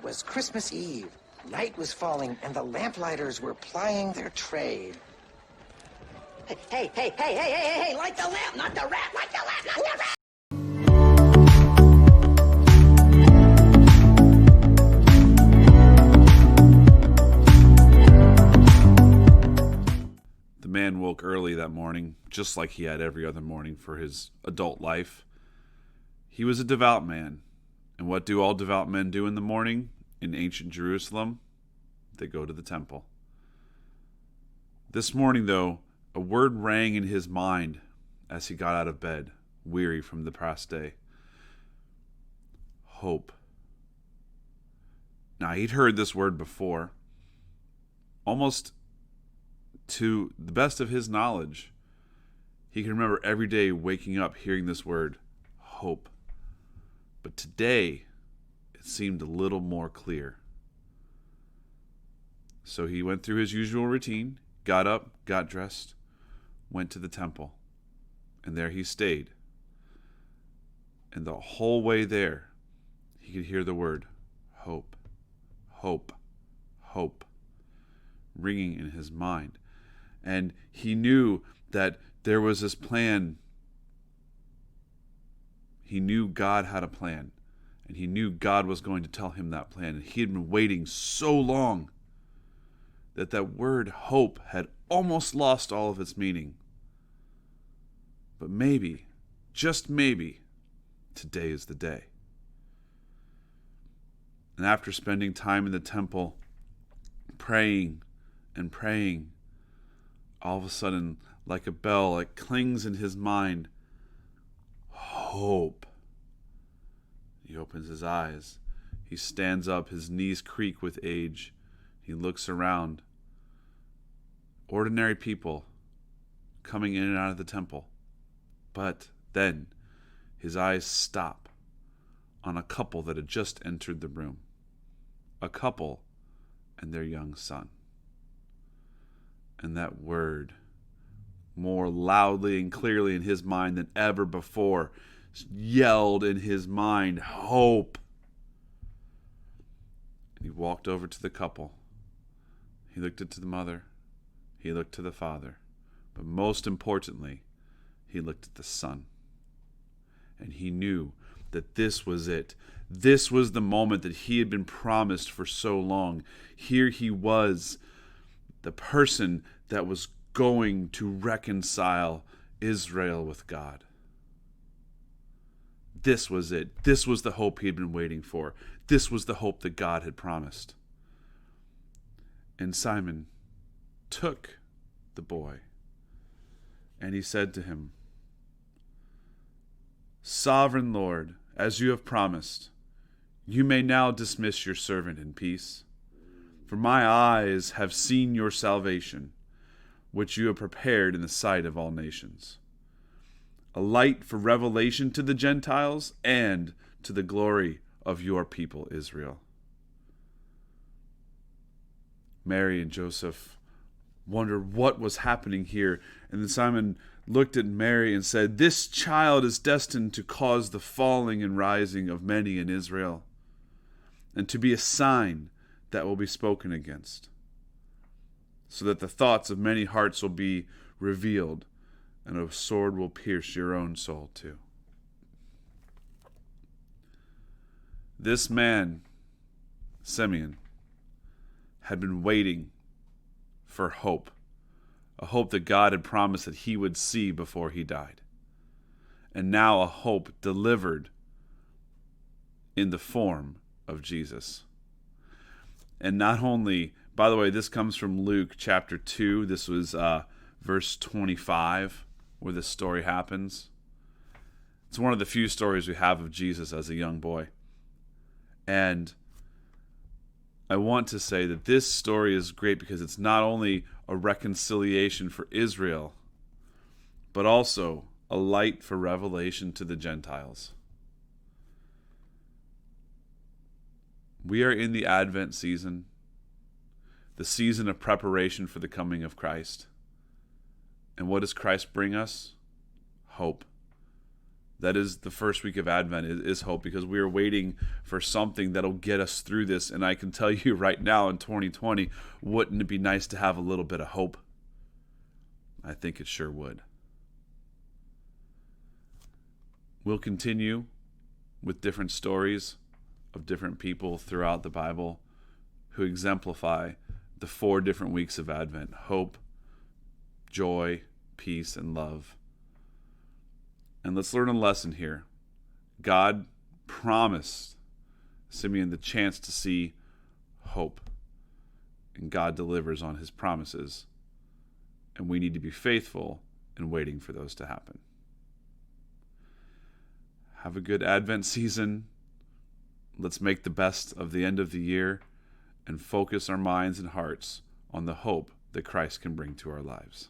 was Christmas Eve. Night was falling, and the lamplighters were plying their trade. Hey, light the lamp, not the rat! Light the lamp, not the rat! The man woke early that morning, just like he had every other morning for his adult life. He was a devout man. And what do all devout men do in the morning in ancient Jerusalem? They go to the temple. This morning, though, a word rang in his mind as he got out of bed, weary from the past day. Hope. Now, he'd heard this word before, almost to the best of his knowledge. He can remember every day waking up hearing this word, hope. But today, it seemed a little more clear. So he went through his usual routine, got up, got dressed, went to the temple, and there he stayed. And the whole way there, he could hear the word, hope, hope, hope, ringing in his mind. And he knew that there was this plan. He knew God had a plan, and he knew God was going to tell him that plan. And he had been waiting so long that word hope had almost lost all of its meaning. But maybe, just maybe, today is the day. And after spending time in the temple, praying and praying, all of a sudden, like a bell, it clings in his mind. Hope. He opens his eyes. He stands up. His knees creak with age. He looks around. Ordinary people coming in and out of the temple. But then his eyes stop on a couple that had just entered the room. A couple and their young son. And that word, more loudly and clearly in his mind than ever before, yelled in his mind, hope. And he walked over to the couple. He looked at the mother. He looked to the father. But most importantly, he looked at the son. And he knew that this was it. This was the moment that he had been promised for so long. Here he was, the person that was going to reconcile Israel with God. This was it. This was the hope he had been waiting for. This was the hope that God had promised. And Simon took the boy, and he said to him, Sovereign Lord, as you have promised, you may now dismiss your servant in peace. For my eyes have seen your salvation, which you have prepared in the sight of all nations, a light for revelation to the Gentiles and to the glory of your people Israel. Mary and Joseph wondered what was happening here, and then Simon looked at Mary and said, This child is destined to cause the falling and rising of many in Israel, and to be a sign that will be spoken against, so that the thoughts of many hearts will be revealed, and a sword will pierce your own soul too. This man, Simeon, had been waiting for hope, a hope that God had promised that he would see before he died, and now a hope delivered in the form of Jesus. And not only, by the way, this comes from Luke chapter 2. This was verse 25, where this story happens. It's one of the few stories we have of Jesus as a young boy. And I want to say that this story is great because it's not only a reconciliation for Israel, but also a light for revelation to the Gentiles. We are in the Advent season, the season of preparation for the coming of Christ. And what does Christ bring us? Hope. That is the first week of Advent, is hope, because we are waiting for something that'll get us through this. And I can tell you right now in 2020, wouldn't it be nice to have a little bit of hope? I think it sure would. We'll continue with different stories of different people throughout the Bible who exemplify the 4 different weeks of Advent: hope, joy, peace, and love. And let's learn a lesson here. God promised Simeon the chance to see hope, and God delivers on his promises. And we need to be faithful in waiting for those to happen. Have a good Advent season. Let's make the best of the end of the year and focus our minds and hearts on the hope that Christ can bring to our lives.